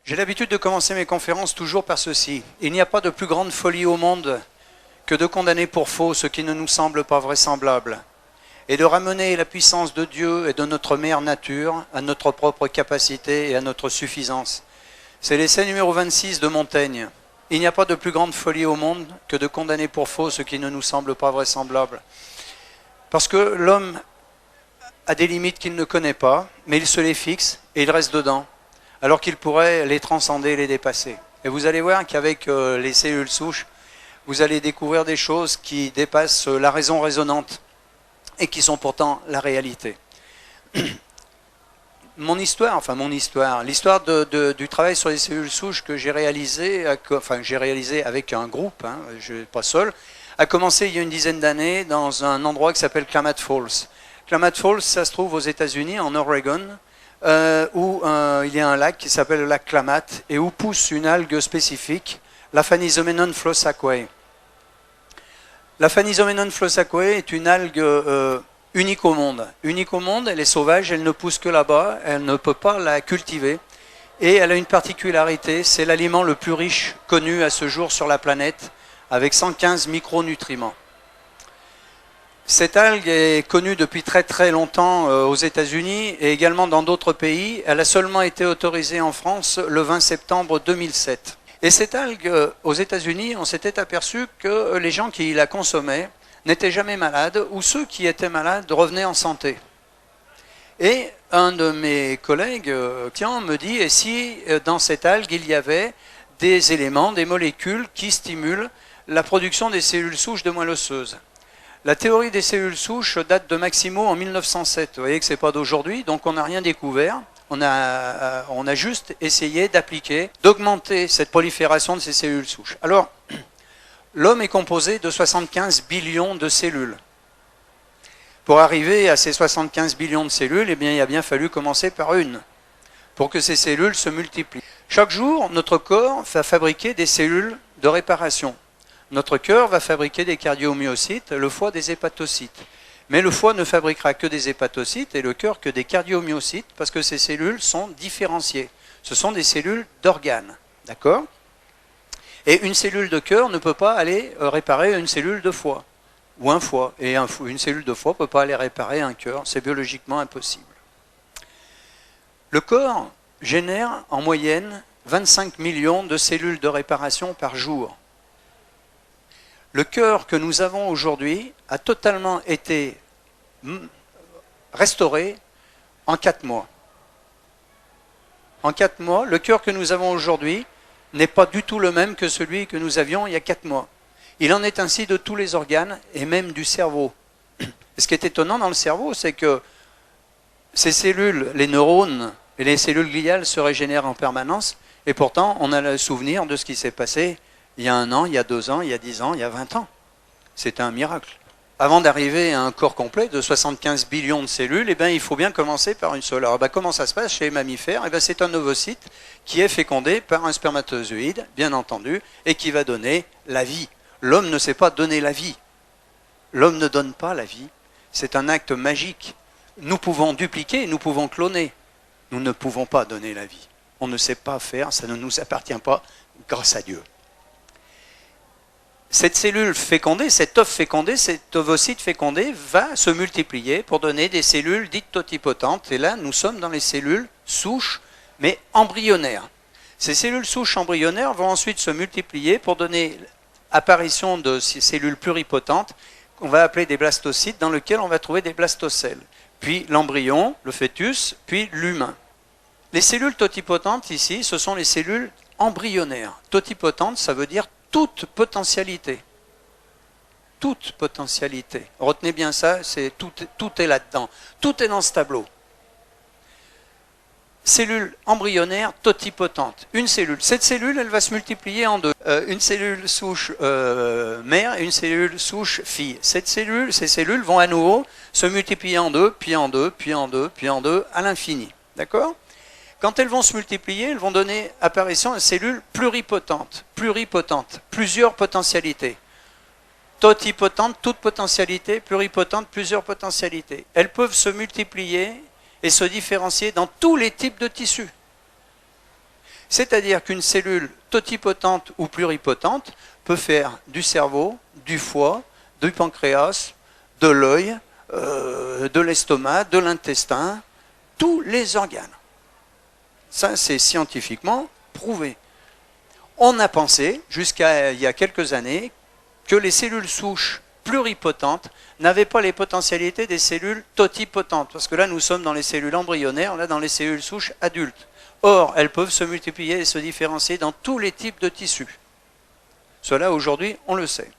J'ai l'habitude de commencer mes conférences toujours par ceci. Il n'y a pas de plus grande folie au monde que de condamner pour faux ce qui ne nous semble pas vraisemblable, et de ramener la puissance de Dieu et de notre mère nature à notre propre capacité et à notre suffisance. C'est l'essai numéro 26 de Montaigne. Il n'y a pas de plus grande folie au monde que de condamner pour faux ce qui ne nous semble pas vraisemblable. Parce que l'homme a des limites qu'il ne connaît pas, mais il se les fixe et il reste dedans, alors qu'il pourrait les transcender, les dépasser. Et vous allez voir qu'avec les cellules souches, vous allez découvrir des choses qui dépassent la raison raisonnante et qui sont pourtant la réalité. L'histoire du travail sur les cellules souches que j'ai réalisé, avec un groupe, pas seul, a commencé il y a une dizaine d'années dans un endroit qui s'appelle Klamath Falls. Klamath Falls, ça se trouve aux États-Unis, en Oregon, où il y a un lac qui s'appelle le lac Klamath et où pousse une algue spécifique, la Phanizomenon flossacquae. La Phanizomenon flossacquae est une algue unique au monde. Unique au monde, elle est sauvage, elle ne pousse que là-bas, elle ne peut pas la cultiver. Et elle a une particularité, c'est l'aliment le plus riche connu à ce jour sur la planète, avec 115 micronutriments. Cette algue est connue depuis très très longtemps aux États-Unis et également dans d'autres pays. Elle a seulement été autorisée en France le 20 septembre 2007. Et cette algue, aux États-Unis, on s'était aperçu que les gens qui la consommaient n'étaient jamais malades, ou ceux qui étaient malades revenaient en santé. Et un de mes collègues, me dit, et si dans cette algue il y avait des éléments, des molécules qui stimulent la production des cellules souches de moelle osseuse. La théorie des cellules souches date de Maximo en 1907. Vous voyez que ce n'est pas d'aujourd'hui, donc on n'a rien découvert. On a juste essayé d'appliquer, d'augmenter cette prolifération de ces cellules souches. Alors, l'homme est composé de 75 billions de cellules. Pour arriver à ces 75 billions de cellules, eh bien, il a bien fallu commencer par une, pour que ces cellules se multiplient. Chaque jour, notre corps va fabriquer des cellules de réparation. Notre cœur va fabriquer des cardiomyocytes, le foie des hépatocytes. Mais le foie ne fabriquera que des hépatocytes et le cœur que des cardiomyocytes parce que ces cellules sont différenciées. Ce sont des cellules d'organes. D'accord ? Et une cellule de cœur ne peut pas aller réparer une cellule de foie ou un foie. Et une cellule de foie ne peut pas aller réparer un cœur. C'est biologiquement impossible. Le corps génère en moyenne 25 millions de cellules de réparation par jour. Le cœur que nous avons aujourd'hui a totalement été restauré en 4 mois. En 4 mois, le cœur que nous avons aujourd'hui n'est pas du tout le même que celui que nous avions il y a 4 mois. Il en est ainsi de tous les organes et même du cerveau. Et ce qui est étonnant dans le cerveau, c'est que ces cellules, les neurones et les cellules gliales se régénèrent en permanence et pourtant on a le souvenir de ce qui s'est passé il y a 1 an, il y a 2 ans, il y a 10 ans, il y a 20 ans. C'était un miracle. Avant d'arriver à un corps complet de 75 billions de cellules, eh bien, il faut bien commencer par une seule. Alors, comment ça se passe chez les mammifères ? Eh c'est un ovocyte qui est fécondé par un spermatozoïde, bien entendu, et qui va donner la vie. L'homme ne sait pas donner la vie. L'homme ne donne pas la vie. C'est un acte magique. Nous pouvons dupliquer, nous pouvons cloner. Nous ne pouvons pas donner la vie. On ne sait pas faire, ça ne nous appartient pas, grâce à Dieu. Cette cellule fécondée, cet œuf fécondé, cet ovocyte fécondé va se multiplier pour donner des cellules dites totipotentes. Et là, nous sommes dans les cellules souches, mais embryonnaires. Ces cellules souches embryonnaires vont ensuite se multiplier pour donner apparition de ces cellules pluripotentes qu'on va appeler des blastocytes, dans lesquels on va trouver des blastocèles. Puis l'embryon, le fœtus, puis l'humain. Les cellules totipotentes ici, ce sont les cellules embryonnaires. Totipotentes, ça veut dire toute potentialité. Toute potentialité. Retenez bien ça, tout est là-dedans. Tout est dans ce tableau. Cellule embryonnaire totipotente. Une cellule. Cette cellule, elle va se multiplier en deux. Une cellule souche mère et une cellule souche fille. Ces cellules vont à nouveau se multiplier en deux, puis en deux, puis en deux, puis en deux, à l'infini. D'accord ? Quand elles vont se multiplier, elles vont donner apparition à cellules pluripotentes, plusieurs potentialités. Totipotentes, toute potentialité, pluripotentes, plusieurs potentialités. Elles peuvent se multiplier et se différencier dans tous les types de tissus. C'est-à-dire qu'une cellule totipotente ou pluripotente peut faire du cerveau, du foie, du pancréas, de l'œil, de l'estomac, de l'intestin, tous les organes. Ça, c'est scientifiquement prouvé. On a pensé, jusqu'à il y a quelques années, que les cellules souches pluripotentes n'avaient pas les potentialités des cellules totipotentes. Parce que là, nous sommes dans les cellules embryonnaires, là, dans les cellules souches adultes. Or, elles peuvent se multiplier et se différencier dans tous les types de tissus. Cela, aujourd'hui, on le sait.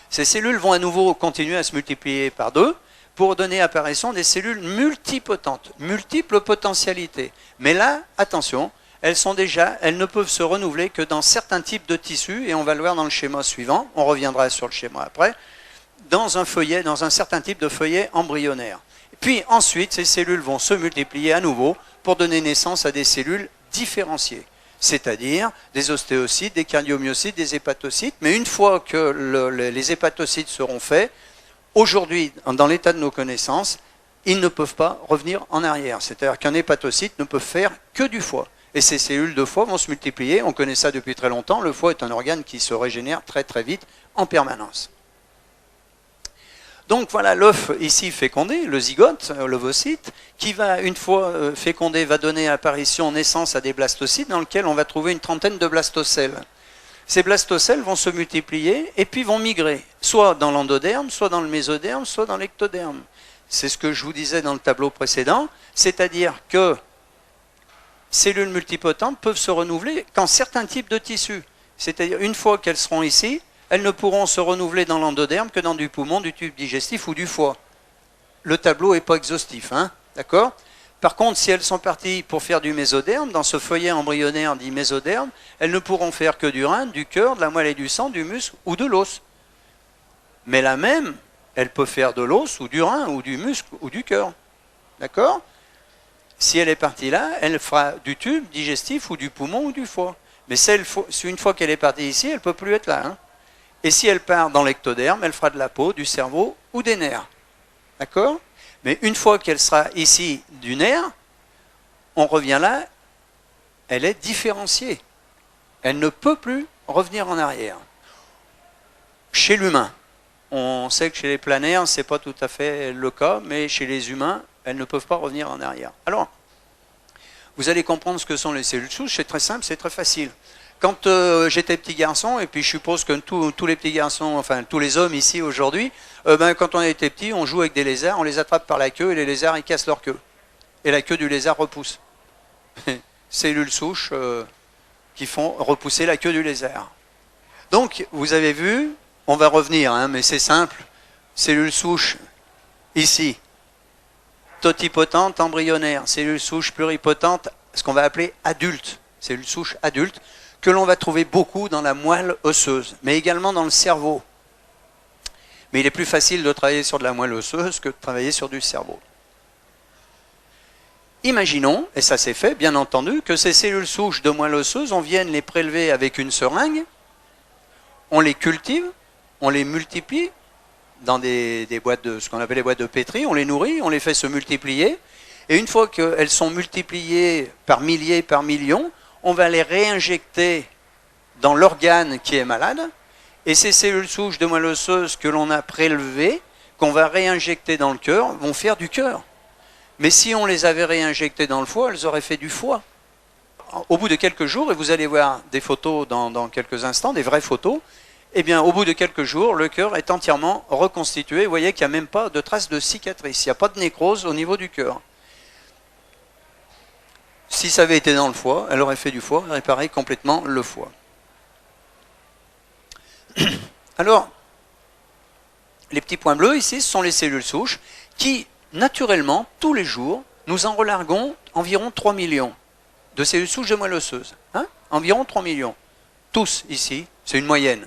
Ces cellules vont à nouveau continuer à se multiplier par deux pour donner apparition des cellules multipotentes, multiples potentialités. Mais là, attention, elles ne peuvent se renouveler que dans certains types de tissus, et on va le voir dans le schéma suivant, on reviendra sur le schéma après, dans un feuillet, dans un certain type de feuillet embryonnaire. Puis ensuite, ces cellules vont se multiplier à nouveau pour donner naissance à des cellules différenciées, c'est-à-dire des ostéocytes, des cardiomyocytes, des hépatocytes. Mais une fois que les hépatocytes seront faits, aujourd'hui, dans l'état de nos connaissances, ils ne peuvent pas revenir en arrière. C'est-à-dire qu'un hépatocyte ne peut faire que du foie. Et ces cellules de foie vont se multiplier, on connaît ça depuis très longtemps, le foie est un organe qui se régénère très très vite, en permanence. Donc voilà l'œuf ici fécondé, le zygote, l'ovocyte, qui va, une fois fécondé, va donner apparition, naissance à des blastocytes dans lesquels on va trouver une trentaine de blastocèles. Ces blastocèles vont se multiplier et puis vont migrer, soit dans l'endoderme, soit dans le mésoderme, soit dans l'ectoderme. C'est ce que je vous disais dans le tableau précédent, c'est-à-dire que cellules multipotentes peuvent se renouveler qu'en certains types de tissus. C'est-à-dire une fois qu'elles seront ici, elles ne pourront se renouveler dans l'endoderme que dans du poumon, du tube digestif ou du foie. Le tableau n'est pas exhaustif, hein, d'accord ? Par contre, si elles sont parties pour faire du mésoderme, dans ce feuillet embryonnaire dit mésoderme, elles ne pourront faire que du rein, du cœur, de la moelle et du sang, du muscle ou de l'os. Mais la même, elle peut faire de l'os ou du rein ou du muscle ou du cœur. D'accord ? Si elle est partie là, elle fera du tube digestif ou du poumon ou du foie. Mais une fois qu'elle est partie ici, elle ne peut plus être là, hein. Et si elle part dans l'ectoderme, elle fera de la peau, du cerveau ou des nerfs. D'accord ? Mais une fois qu'elle sera ici du nerf, on revient là, elle est différenciée. Elle ne peut plus revenir en arrière. Chez l'humain, on sait que chez les planaires, ce n'est pas tout à fait le cas, mais chez les humains, elles ne peuvent pas revenir en arrière. Alors, vous allez comprendre ce que sont les cellules souches, c'est très simple, c'est très facile. Quand j'étais petit garçon, et puis je suppose que tous les petits garçons, enfin tous les hommes ici aujourd'hui, quand on était petit, on joue avec des lézards, on les attrape par la queue et les lézards ils cassent leur queue. Et la queue du lézard repousse. Cellules souches qui font repousser la queue du lézard. Donc vous avez vu, on va revenir, hein, mais c'est simple, cellules souches ici, totipotentes embryonnaires, cellules souches pluripotentes, ce qu'on va appeler adultes, cellules souches adultes, que l'on va trouver beaucoup dans la moelle osseuse, mais également dans le cerveau. Mais il est plus facile de travailler sur de la moelle osseuse que de travailler sur du cerveau. Imaginons, et ça c'est fait, bien entendu, que ces cellules souches de moelle osseuse, on vienne les prélever avec une seringue, on les cultive, on les multiplie dans des boîtes de, ce qu'on appelle les boîtes de pétri, on les nourrit, on les fait se multiplier, et une fois qu'elles sont multipliées par milliers, par millions, on va les réinjecter dans l'organe qui est malade, et ces cellules souches de moelle osseuse que l'on a prélevées, qu'on va réinjecter dans le cœur, vont faire du cœur. Mais si on les avait réinjectées dans le foie, elles auraient fait du foie. Au bout de quelques jours, et vous allez voir des photos dans quelques instants, des vraies photos, eh bien au bout de quelques jours, le cœur est entièrement reconstitué. Vous voyez qu'il n'y a même pas de traces de cicatrice, il n'y a pas de nécrose au niveau du cœur. Si ça avait été dans le foie, elle aurait fait du foie, réparé complètement le foie. Alors, les petits points bleus ici, ce sont les cellules souches qui, naturellement, tous les jours, nous en relarguons environ 3 millions de cellules souches de moelle osseuse. Hein, environ 3 millions. Tous ici, c'est une moyenne.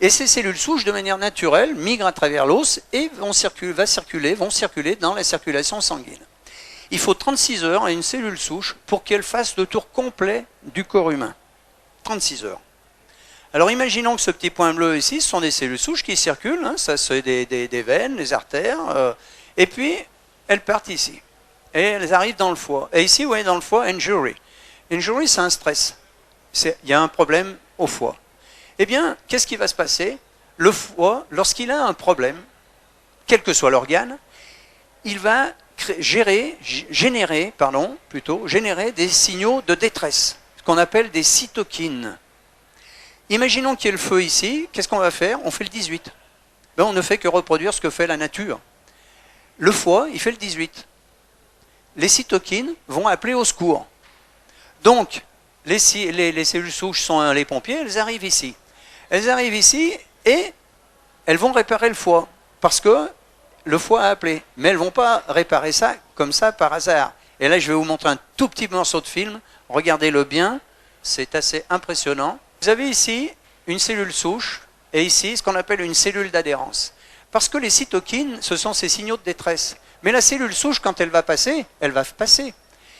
Et ces cellules souches, de manière naturelle, migrent à travers l'os et vont circuler dans la circulation sanguine. Il faut 36 heures à une cellule souche pour qu'elle fasse le tour complet du corps humain. 36 heures. Alors imaginons que ce petit point bleu ici, ce sont des cellules souches qui circulent, hein, ça c'est des veines, des artères, et puis elles partent ici. Et elles arrivent dans le foie. Et ici, vous voyez dans le foie, injury. Une journée, c'est un stress. Il y a un problème au foie. Eh bien, qu'est-ce qui va se passer? Le foie, lorsqu'il a un problème, quel que soit l'organe, il va générer des signaux de détresse, ce qu'on appelle des cytokines. Imaginons qu'il y ait le feu ici, qu'est-ce qu'on va faire? On fait le 18. Ben, on ne fait que reproduire ce que fait la nature. Le foie, il fait le 18. Les cytokines vont appeler au secours. Donc, les cellules souches sont les pompiers, elles arrivent ici. Elles arrivent ici et elles vont réparer le foie, parce que le foie a appelé. Mais elles ne vont pas réparer ça comme ça par hasard. Et là, je vais vous montrer un tout petit morceau de film. Regardez-le bien, c'est assez impressionnant. Vous avez ici une cellule souche et ici ce qu'on appelle une cellule d'adhérence. Parce que les cytokines, ce sont ces signaux de détresse. Mais la cellule souche, quand elle va passer, elle va passer.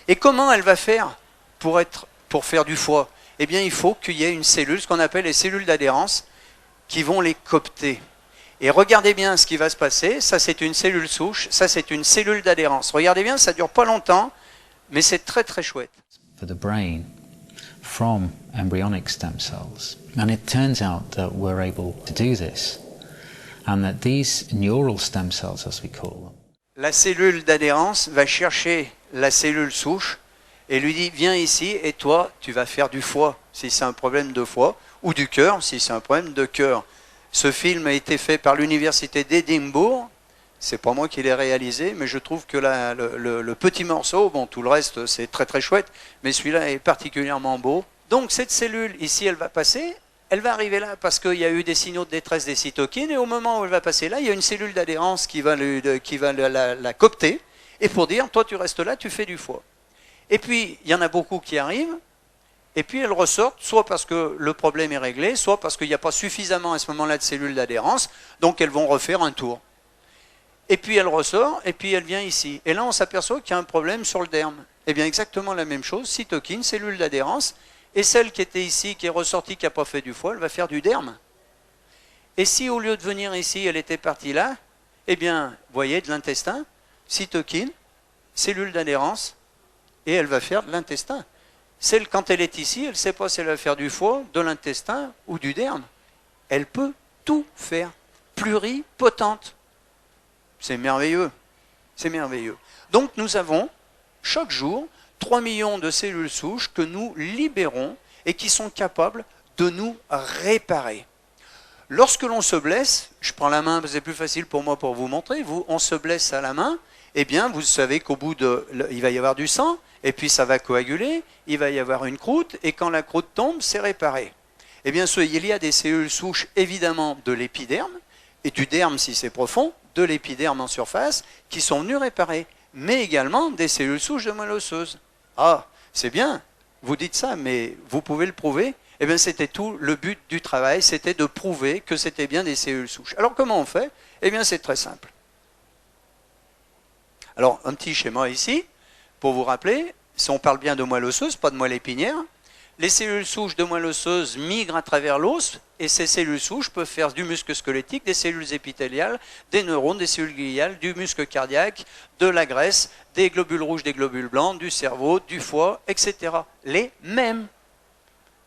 Et comment elle va faire pour faire du foie? Eh bien, il faut qu'il y ait une cellule, ce qu'on appelle les cellules d'adhérence, qui vont les coopter. Et regardez bien ce qui va se passer. Ça, c'est une cellule souche. Ça, c'est une cellule d'adhérence. Regardez bien, ça ne dure pas longtemps, mais c'est très, très chouette. For the brain from embryonic stem cells. And it turns out that we're able to do this. And that these neural stem cells, as we call them. La cellule d'adhérence va chercher la cellule souche et lui dit, viens ici et toi, tu vas faire du foie, si c'est un problème de foie, ou du cœur, si c'est un problème de cœur. Ce film a été fait par l'université d'Édimbourg. C'est pas moi qui l'ai réalisé, mais je trouve que le petit morceau, bon, tout le reste, c'est très très chouette, mais celui-là est particulièrement beau. Donc cette cellule, ici, elle va passer, elle va arriver là parce qu'il y a eu des signaux de détresse des cytokines, et au moment où elle va passer là, il y a une cellule d'adhérence qui va la coopter, et pour dire, toi tu restes là, tu fais du foie. Et puis, il y en a beaucoup qui arrivent, et puis elles ressortent, soit parce que le problème est réglé, soit parce qu'il n'y a pas suffisamment à ce moment-là de cellules d'adhérence, donc elles vont refaire un tour. Et puis elle ressort, et puis elle vient ici. Et là, on s'aperçoit qu'il y a un problème sur le derme. Eh bien, exactement la même chose, cytokine, cellule d'adhérence, et celle qui était ici, qui est ressortie, qui n'a pas fait du foie, elle va faire du derme. Et si au lieu de venir ici, elle était partie là, eh bien, vous voyez, de l'intestin, cytokine, cellule d'adhérence, et elle va faire de l'intestin. Celle, quand elle est ici, elle ne sait pas si elle va faire du foie, de l'intestin ou du derme. Elle peut tout faire, pluripotente. C'est merveilleux, c'est merveilleux. Donc nous avons, chaque jour, 3 millions de cellules souches que nous libérons et qui sont capables de nous réparer. Lorsque l'on se blesse, je prends la main, c'est plus facile pour moi pour vous montrer, on se blesse à la main, eh bien vous savez qu'au bout il va y avoir du sang, et puis ça va coaguler, il va y avoir une croûte, et quand la croûte tombe, c'est réparé. Eh bien il y a des cellules souches évidemment de l'épiderme, et du derme si c'est profond, de l'épiderme en surface, qui sont venus réparer, mais également des cellules souches de moelle osseuse. Ah, c'est bien, vous dites ça, mais vous pouvez le prouver. Eh bien, c'était tout le but du travail, c'était de prouver que c'était bien des cellules souches. Alors, comment on fait? Eh bien, c'est très simple. Alors, un petit schéma ici, pour vous rappeler, si on parle bien de moelle osseuse, pas de moelle épinière, les cellules souches de moelle osseuse migrent à travers l'os, et ces cellules souches peuvent faire du muscle squelettique, des cellules épithéliales, des neurones, des cellules gliales, du muscle cardiaque, de la graisse, des globules rouges, des globules blancs, du cerveau, du foie, etc. Les mêmes.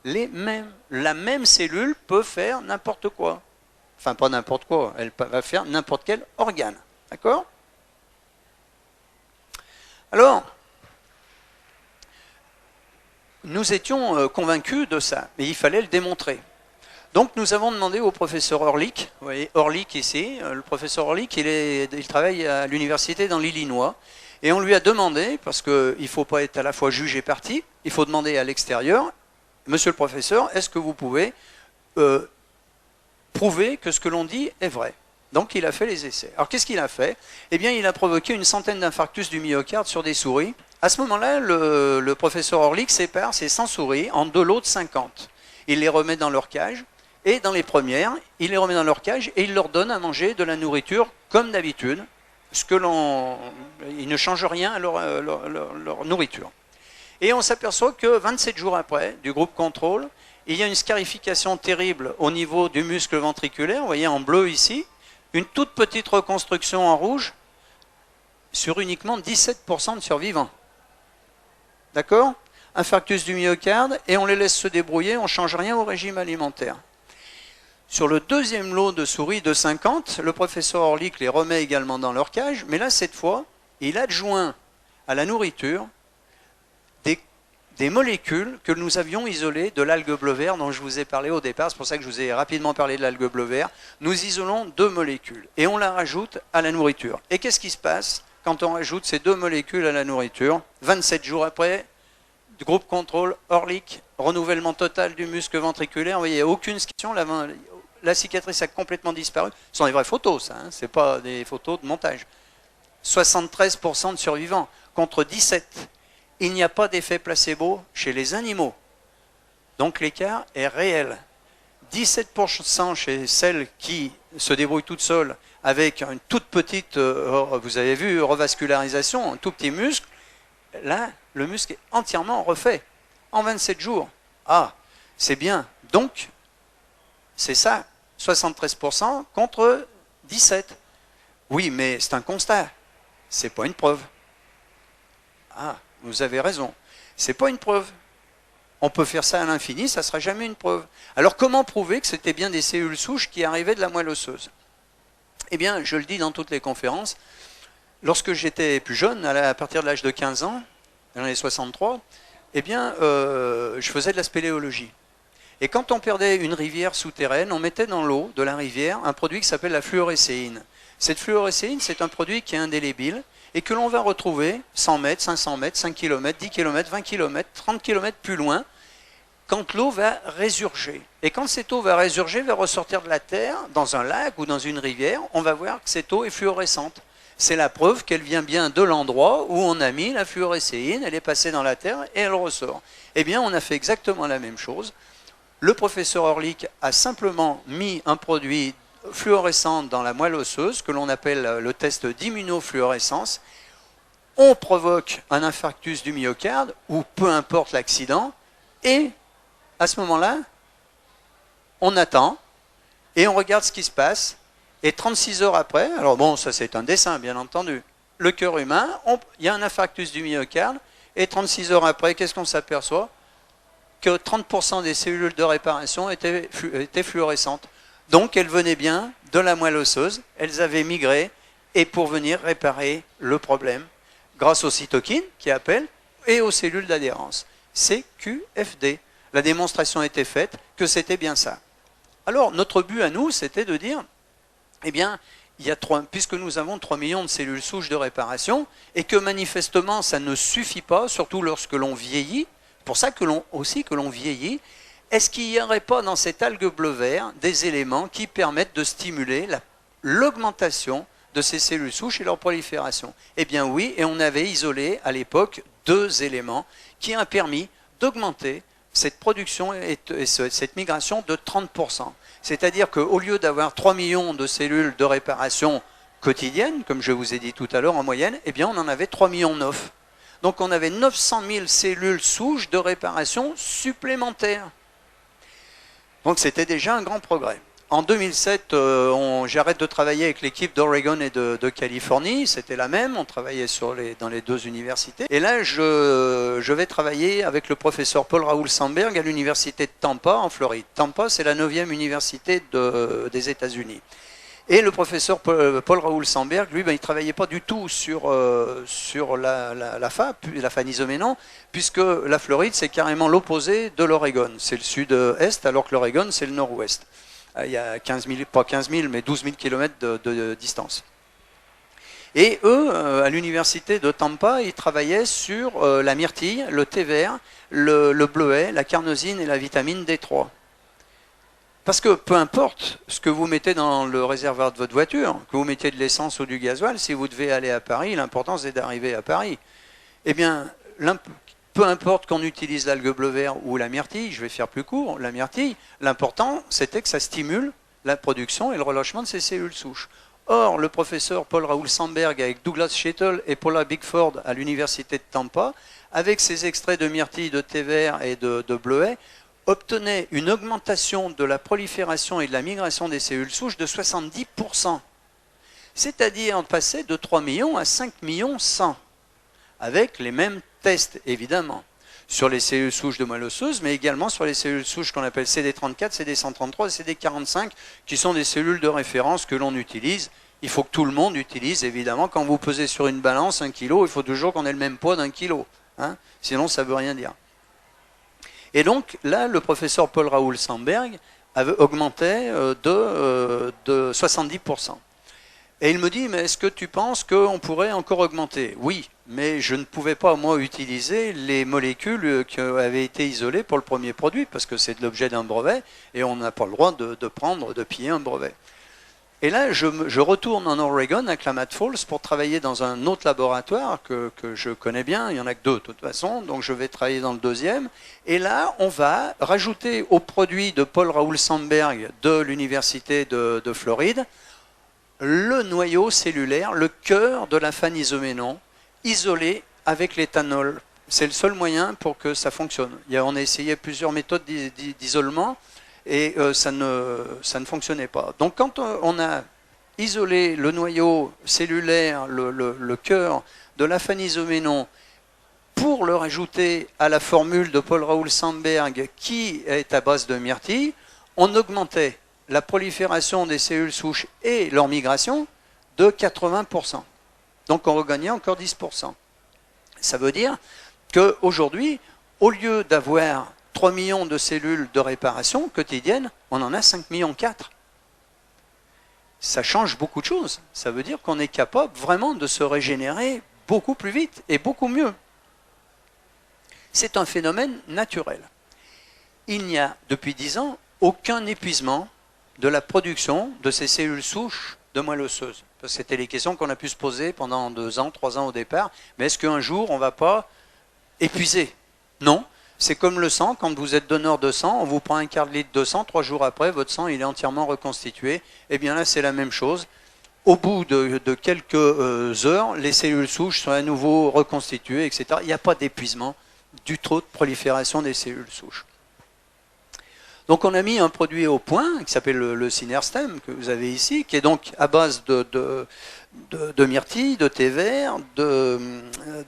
La même cellule peut faire n'importe quoi. Enfin, pas n'importe quoi, elle va faire n'importe quel organe. D'accord? Alors, nous étions convaincus de ça, mais il fallait le démontrer. Donc nous avons demandé au professeur Orlik, vous voyez Orlik ici, le professeur Orlik, il travaille à l'université dans l'Illinois, et on lui a demandé, parce qu'il ne faut pas être à la fois juge et partie, il faut demander à l'extérieur, monsieur le professeur, est-ce que vous pouvez prouver que ce que l'on dit est vrai? Donc il a fait les essais. Alors qu'est-ce qu'il a fait? Eh bien il a provoqué une centaine d'infarctus du myocarde sur des souris. À ce moment-là, le professeur Orlik sépare ces 100 souris en 2 lots de 50. Il les remet dans leur cage, et dans les premières, il les remet dans leur cage et il leur donne à manger de la nourriture comme d'habitude. Il ne change rien à leur nourriture. Et on s'aperçoit que 27 jours après, du groupe contrôle, il y a une scarification terrible au niveau du muscle ventriculaire, vous voyez en bleu ici, une toute petite reconstruction en rouge sur uniquement 17% de survivants. D'accord? infarctus du myocarde, et on les laisse se débrouiller, on ne change rien au régime alimentaire. Sur le deuxième lot de souris de 50, le professeur Orlik les remet également dans leur cage, mais là, cette fois, il adjoint à la nourriture des molécules que nous avions isolées de l'algue bleu vert dont je vous ai parlé au départ. C'est pour ça que je vous ai rapidement parlé de l'algue bleu vert. Nous isolons 2 molécules et on la rajoute à la nourriture. Et qu'est-ce qui se passe quand on rajoute ces 2 molécules à la nourriture? 27 jours après, groupe contrôle, Orlik, renouvellement total du muscle ventriculaire. Vous voyez, il n'y a aucune scission. La cicatrice a complètement disparu. Ce sont des vraies photos, ça. Ce n'est pas des photos de montage. 73% de survivants contre 17%. Il n'y a pas d'effet placebo chez les animaux. Donc l'écart est réel. 17% chez celles qui se débrouillent toutes seules avec une toute petite, vous avez vu, revascularisation, un tout petit muscle. Là, le muscle est entièrement refait en 27 jours. Ah, c'est bien. Donc, c'est ça, 73% contre 17%. Oui, mais c'est un constat. C'est pas une preuve. Ah, vous avez raison. C'est pas une preuve. On peut faire ça à l'infini, ça ne sera jamais une preuve. Alors comment prouver que c'était bien des cellules souches qui arrivaient de la moelle osseuse? Eh bien, je le dis dans toutes les conférences, lorsque j'étais plus jeune, à partir de l'âge de 15 ans, dans les 63, eh bien, je faisais de la spéléologie. Et quand on perdait une rivière souterraine, on mettait dans l'eau de la rivière un produit qui s'appelle la fluorécéine. Cette fluorécéine, c'est un produit qui est indélébile et que l'on va retrouver 100 mètres, 500 mètres, 5 km, 10 km, 20 km, 30 km plus loin, quand l'eau va résurger. Et quand cette eau va résurger, va ressortir de la terre, dans un lac ou dans une rivière, on va voir que cette eau est fluorescente. C'est la preuve qu'elle vient bien de l'endroit où on a mis la fluorécéine, elle est passée dans la terre et elle ressort. Eh bien, on a fait exactement la même chose. Le professeur Orlik a simplement mis un produit fluorescent dans la moelle osseuse, que l'on appelle le test d'immunofluorescence. On provoque un infarctus du myocarde, ou peu importe l'accident, et à ce moment-là, on attend, et on regarde ce qui se passe, et 36 heures après, alors bon, ça c'est un dessin bien entendu, le cœur humain, il y a un infarctus du myocarde, et 36 heures après, qu'est-ce qu'on s'aperçoit? Que 30% des cellules de réparation étaient fluorescentes. Donc elles venaient bien de la moelle osseuse, elles avaient migré, et pour venir réparer le problème, grâce aux cytokines qui appellent, et aux cellules d'adhérence. CQFD. La démonstration était faite que c'était bien ça. Alors notre but à nous, c'était de dire, eh bien, puisque nous avons 3 millions de cellules souches de réparation, et que manifestement ça ne suffit pas, surtout lorsque l'on vieillit, pour ça que l'on vieillit, est-ce qu'il n'y aurait pas dans cette algue bleu-vert des éléments qui permettent de stimuler l'augmentation de ces cellules souches et leur prolifération? Eh bien oui, et on avait isolé à l'époque 2 éléments qui ont permis d'augmenter cette production et cette migration de 30%. C'est-à-dire qu'au lieu d'avoir 3 millions de cellules de réparation quotidiennes, comme je vous ai dit tout à l'heure en moyenne, eh bien on en avait 3,9 millions. Donc on avait 900 000 cellules souches de réparation supplémentaires. Donc c'était déjà un grand progrès. En 2007, j'arrête de travailler avec l'équipe d'Oregon et de Californie, c'était la même, on travaillait dans les 2 universités. Et là, je vais travailler avec le professeur Paul-Raoul Sandberg à l'université de Tampa, en Floride. Tampa, c'est la 9e université des États-Unis. Et le professeur Paul-Raoul Sandberg, lui, il ne travaillait pas du tout sur la fanisomélon, puisque la Floride, c'est carrément l'opposé de l'Oregon. C'est le sud-est, alors que l'Oregon, c'est le nord-ouest. Il y a 15 000, pas 15 000, mais 12 000 km de distance. Et eux, à l'université de Tampa, ils travaillaient sur la myrtille, le thé vert, le bleuet, la carnosine et la vitamine D3. Parce que peu importe ce que vous mettez dans le réservoir de votre voiture, que vous mettiez de l'essence ou du gasoil, si vous devez aller à Paris, l'important c'est d'arriver à Paris. Eh bien, peu importe qu'on utilise l'algue bleu-vert ou la myrtille, je vais faire plus court, la myrtille, l'important c'était que ça stimule la production et le relâchement de ces cellules souches. Or, le professeur Paul-Raoul Sandberg avec Douglas Shettle et Paula Bickford à l'université de Tampa, avec ses extraits de myrtille, de thé vert et de bleuet, obtenait une augmentation de la prolifération et de la migration des cellules souches de 70%. C'est-à-dire on passait de 3 millions à 5 millions 100, avec les mêmes tests évidemment. sur les cellules souches de moelle osseuse, mais également sur les cellules souches qu'on appelle CD34, CD133 et CD45, qui sont des cellules de référence que l'on utilise. Il faut que tout le monde utilise, évidemment. Quand vous pesez sur une balance 1 kg, il faut toujours qu'on ait le même poids d'1 kg. Hein, sinon, ça ne veut rien dire. Et donc, là, le professeur Paul-Raoul Sandberg augmentait de 70%. Et il me dit, mais est-ce que tu penses qu'on pourrait encore augmenter? Oui, mais je ne pouvais pas, moi, utiliser les molécules qui avaient été isolées pour le premier produit, parce que c'est l'objet d'un brevet, et on n'a pas le droit de piller un brevet. Et là, je retourne en Oregon, à Klamath Falls, pour travailler dans un autre laboratoire que je connais bien. Il n'y en a que 2 de toute façon, donc je vais travailler dans le 2e. Et là, on va rajouter au produit de Paul-Raoul Sandberg de l'Université de Floride le noyau cellulaire, le cœur de la phanisoménon, isolé avec l'éthanol. C'est le seul moyen pour que ça fonctionne. On a essayé plusieurs méthodes d'isolement, et ça ne fonctionnait pas. Donc quand on a isolé le noyau cellulaire, le cœur de la phanisoménon, pour le rajouter à la formule de Paul-Raoul Sandberg qui est à base de myrtille, on augmentait la prolifération des cellules souches et leur migration de 80%. Donc on regagnait encore 10%. Ça veut dire qu'aujourd'hui, au lieu d'avoir 3 millions de cellules de réparation quotidiennes, on en a 5 millions 4. Ça change beaucoup de choses. Ça veut dire qu'on est capable vraiment de se régénérer beaucoup plus vite et beaucoup mieux. C'est un phénomène naturel. Il n'y a, depuis 10 ans, aucun épuisement de la production de ces cellules souches de moelle osseuse. C'était les questions qu'on a pu se poser pendant 2 ans, 3 ans au départ. Mais est-ce qu'un jour, on ne va pas épuiser? Non. C'est comme le sang, quand vous êtes donneur de sang, on vous prend un quart de litre de sang, 3 jours après, votre sang il est entièrement reconstitué. Et bien là, c'est la même chose. Au bout de quelques heures, les cellules souches sont à nouveau reconstituées, etc. Il n'y a pas d'épuisement du trop de prolifération des cellules souches. Donc on a mis un produit au point, qui s'appelle le Synerstem, que vous avez ici, qui est donc à base de myrtille, de thé vert, de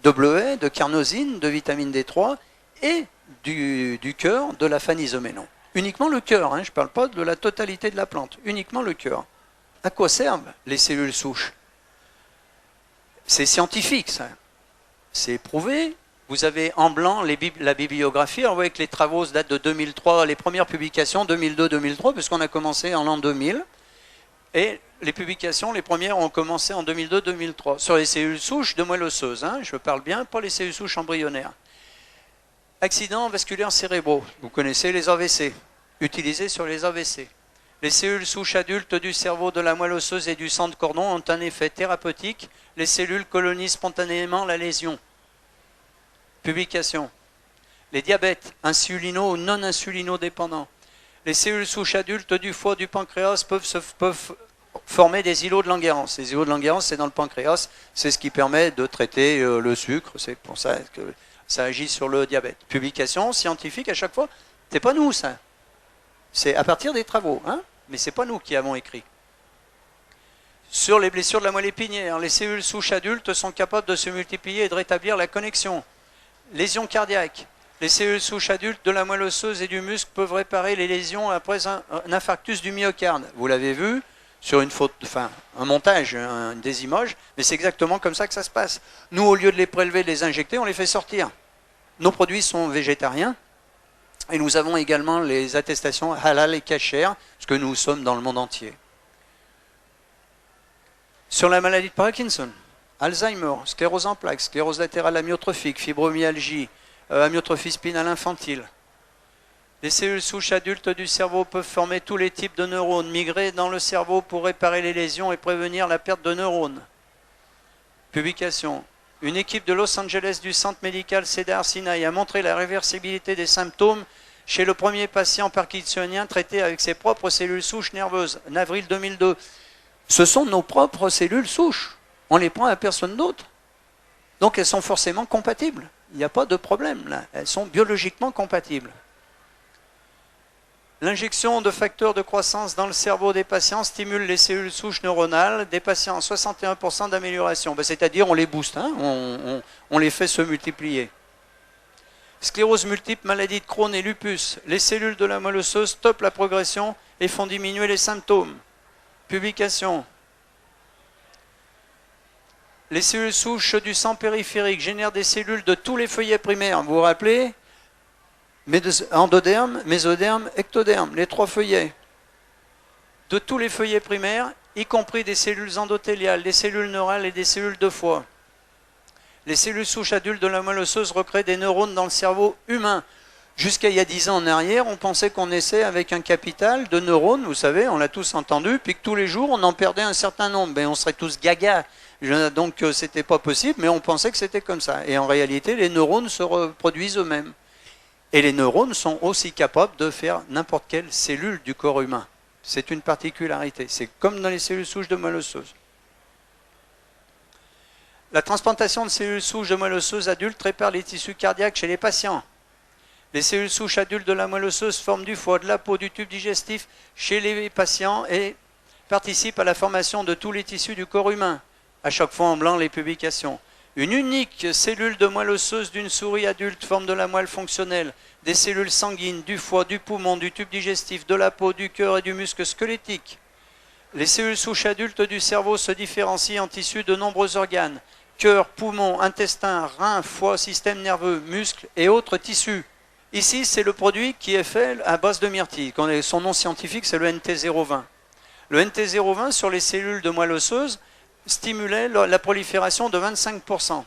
bleuet, de carnosine, de vitamine D3, et du cœur de la phanisoménon. Uniquement le cœur, hein, je ne parle pas de la totalité de la plante, uniquement le cœur. À quoi servent les cellules souches? C'est scientifique, ça. C'est prouvé. Vous avez en blanc la bibliographie. Alors vous voyez que les travaux datent de 2003, les premières publications 2002-2003, puisqu'on a commencé en l'an 2000. Et les publications, les premières, ont commencé en 2002-2003. Sur les cellules souches de moelle osseuse, hein, je parle bien, pas les cellules souches embryonnaires. Accidents vasculaires cérébraux, vous connaissez les AVC, utilisés sur les AVC. Les cellules souches adultes du cerveau, de la moelle osseuse et du sang de cordon ont un effet thérapeutique. Les cellules colonisent spontanément la lésion. Publication. Les diabètes, insulino ou non insulino-dépendants. Les cellules souches adultes du foie, du pancréas peuvent former des îlots de Langerhans. Les îlots de Langerhans, c'est dans le pancréas, c'est ce qui permet de traiter le sucre, c'est pour ça que ça agit sur le diabète. Publication scientifique à chaque fois, c'est pas nous ça. C'est à partir des travaux, hein, mais c'est pas nous qui avons écrit. Sur les blessures de la moelle épinière, les cellules souches adultes sont capables de se multiplier et de rétablir la connexion. Lésions cardiaques. Les cellules souches adultes de la moelle osseuse et du muscle peuvent réparer les lésions après un infarctus du myocarde. Vous l'avez vu sur une photo, enfin un montage, des images, mais c'est exactement comme ça que ça se passe. Nous, au lieu de les prélever, de les injecter, on les fait sortir. Nos produits sont végétariens et nous avons également les attestations halal et kasher, parce que nous sommes dans le monde entier. Sur la maladie de Parkinson, Alzheimer, sclérose en plaques, sclérose latérale amyotrophique, fibromyalgie, amyotrophie spinale infantile. Les cellules souches adultes du cerveau peuvent former tous les types de neurones, migrer dans le cerveau pour réparer les lésions et prévenir la perte de neurones. Publication. Une équipe de Los Angeles du centre médical Cedars-Sinai a montré la réversibilité des symptômes chez le premier patient parkinsonien traité avec ses propres cellules souches nerveuses, en avril 2002. Ce sont nos propres cellules souches. On les prend à personne d'autre. Donc elles sont forcément compatibles. Il n'y a pas de problème là. Elles sont biologiquement compatibles. L'injection de facteurs de croissance dans le cerveau des patients stimule les cellules souches neuronales des patients, 61% d'amélioration. C'est-à-dire on les booste, hein, on les fait se multiplier. Sclérose multiple, maladie de Crohn et lupus. Les cellules de la moelle osseuse stoppent la progression et font diminuer les symptômes. Publication. Les cellules souches du sang périphérique génèrent des cellules de tous les feuillets primaires. Vous vous rappelez? Endoderme, mésoderme, ectoderme, les 3 feuillets. De tous les feuillets primaires, y compris des cellules endothéliales, des cellules neurales et des cellules de foie. Les cellules souches adultes de la moelle osseuse recréent des neurones dans le cerveau humain. Jusqu'à il y a 10 ans en arrière, on pensait qu'on naissait avec un capital de neurones, vous savez, on l'a tous entendu, puis que tous les jours, on en perdait un certain nombre. Ben, on serait tous gaga. Donc, c'était pas possible, mais on pensait que c'était comme ça. Et en réalité, les neurones se reproduisent eux-mêmes. Et les neurones sont aussi capables de faire n'importe quelle cellule du corps humain. C'est une particularité. C'est comme dans les cellules souches de moelle osseuse. La transplantation de cellules souches de moelle osseuse adultes répare les tissus cardiaques chez les patients. Les cellules souches adultes de la moelle osseuse forment du foie, de la peau, du tube digestif chez les patients et participent à la formation de tous les tissus du corps humain. À chaque fois en blanc les publications. Une unique cellule de moelle osseuse d'une souris adulte forme de la moelle fonctionnelle, des cellules sanguines, du foie, du poumon, du tube digestif, de la peau, du cœur et du muscle squelettique. Les cellules souches adultes du cerveau se différencient en tissus de nombreux organes, cœur, poumon, intestin, rein, foie, système nerveux, muscles et autres tissus. Ici, c'est le produit qui est fait à base de myrtille. Son nom scientifique, c'est le NT020. Le NT020 sur les cellules de moelle osseuse stimulait la prolifération de 25%.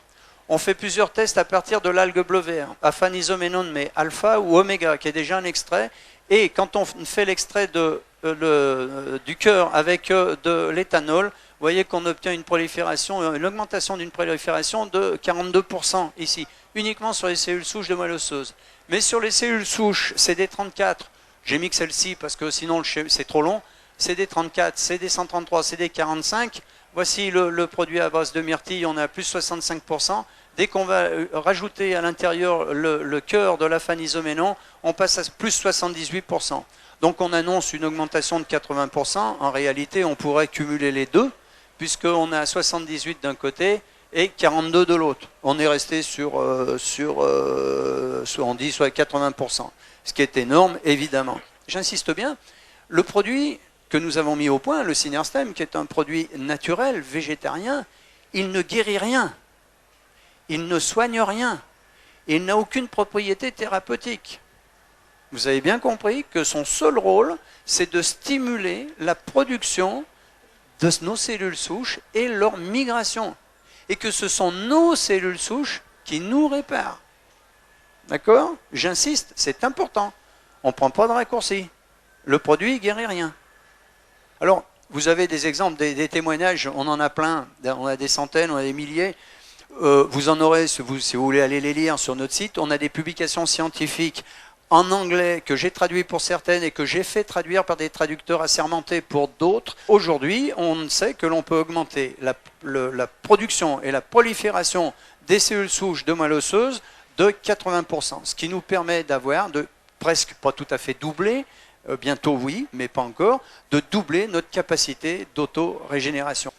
On fait plusieurs tests à partir de l'algue bleu vert, aphanisoménone, mais alpha ou oméga, qui est déjà un extrait. Et quand on fait l'extrait du cœur avec de l'éthanol, vous voyez qu'on obtient une augmentation d'une prolifération de 42% ici, uniquement sur les cellules souches de moelle osseuse. Mais sur les cellules souches CD34, j'ai mis que celle-ci parce que sinon c'est trop long, CD34, CD133, CD45, voici le produit à base de myrtille, on est à plus 65%. Dès qu'on va rajouter à l'intérieur le cœur de l'aphanisoménon, on passe à plus 78%. Donc on annonce une augmentation de 80%. En réalité, on pourrait cumuler les deux, puisqu'on a 78 d'un côté et 42 de l'autre. On est resté on dit soit 80%, ce qui est énorme, évidemment. J'insiste bien, le produit que nous avons mis au point, le Synerstem, qui est un produit naturel, végétarien, il ne guérit rien, il ne soigne rien, il n'a aucune propriété thérapeutique. Vous avez bien compris que son seul rôle, c'est de stimuler la production de nos cellules souches et leur migration. Et que ce sont nos cellules souches qui nous réparent. D'accord? J'insiste, c'est important. On ne prend pas de raccourci. Le produit ne guérit rien. Alors, vous avez des exemples, des témoignages, on en a plein, on a des centaines, on a des milliers. Vous en aurez, si vous voulez aller les lire sur notre site, on a des publications scientifiques en anglais que j'ai traduit pour certaines et que j'ai fait traduire par des traducteurs assermentés pour d'autres. Aujourd'hui, on sait que l'on peut augmenter la production et la prolifération des cellules souches de moelle osseuse de 80%, ce qui nous permet d'avoir presque, pas tout à fait doubler, bientôt oui, mais pas encore, de doubler notre capacité d'auto-régénération.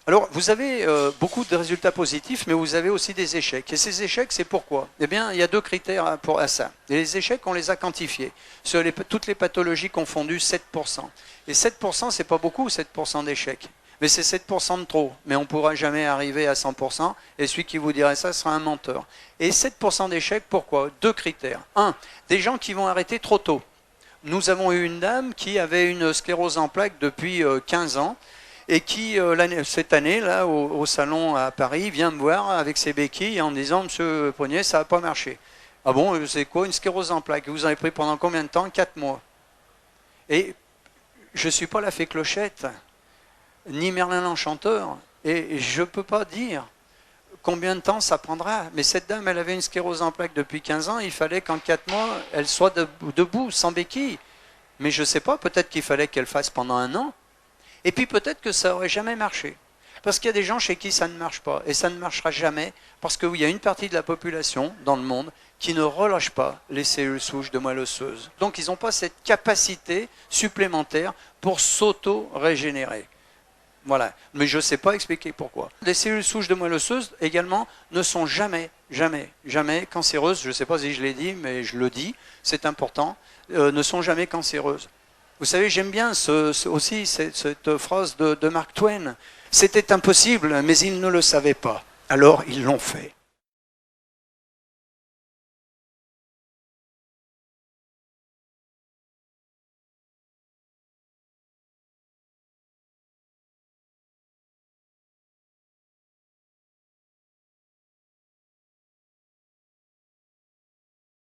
Alors, vous avez beaucoup de résultats positifs, mais vous avez aussi des échecs. Et ces échecs, c'est pourquoi? Eh bien, il y a 2 critères à ça. Et les échecs, on les a quantifiés. Sur toutes les pathologies confondues, 7%. Et 7%, c'est pas beaucoup, 7% d'échecs. Mais c'est 7% de trop. Mais on ne pourra jamais arriver à 100%. Et celui qui vous dirait ça sera un menteur. Et 7% d'échecs, pourquoi? 2 critères. 1, des gens qui vont arrêter trop tôt. Nous avons eu une dame qui avait une sclérose en plaques depuis 15 ans. Et qui, cette année, là, au salon à Paris, vient me voir avec ses béquilles en me disant « Monsieur Poignet, ça n'a pas marché. » Ah bon, c'est quoi une sclérose en plaques? Vous en avez pris pendant combien de temps? 4 mois. Et je ne suis pas la fée Clochette, ni Merlin l'Enchanteur, et je ne peux pas dire combien de temps ça prendra. Mais cette dame, elle avait une sclérose en plaques depuis 15 ans, il fallait qu'en 4 mois, elle soit debout, sans béquilles. Mais je ne sais pas, peut-être qu'il fallait qu'elle fasse pendant 1 an. Et puis peut-être que ça n'aurait jamais marché. Parce qu'il y a des gens chez qui ça ne marche pas. Et ça ne marchera jamais parce qu'il y a une partie de la population dans le monde qui ne relâche pas les cellules souches de moelle osseuse. Donc ils n'ont pas cette capacité supplémentaire pour s'auto-régénérer. Voilà, mais je ne sais pas expliquer pourquoi. Les cellules souches de moelle osseuse également ne sont jamais cancéreuses. Je ne sais pas si je l'ai dit, mais je le dis, c'est important, ne sont jamais cancéreuses. Vous savez, j'aime bien aussi cette phrase de Mark Twain. C'était impossible, mais ils ne le savaient pas. Alors ils l'ont fait.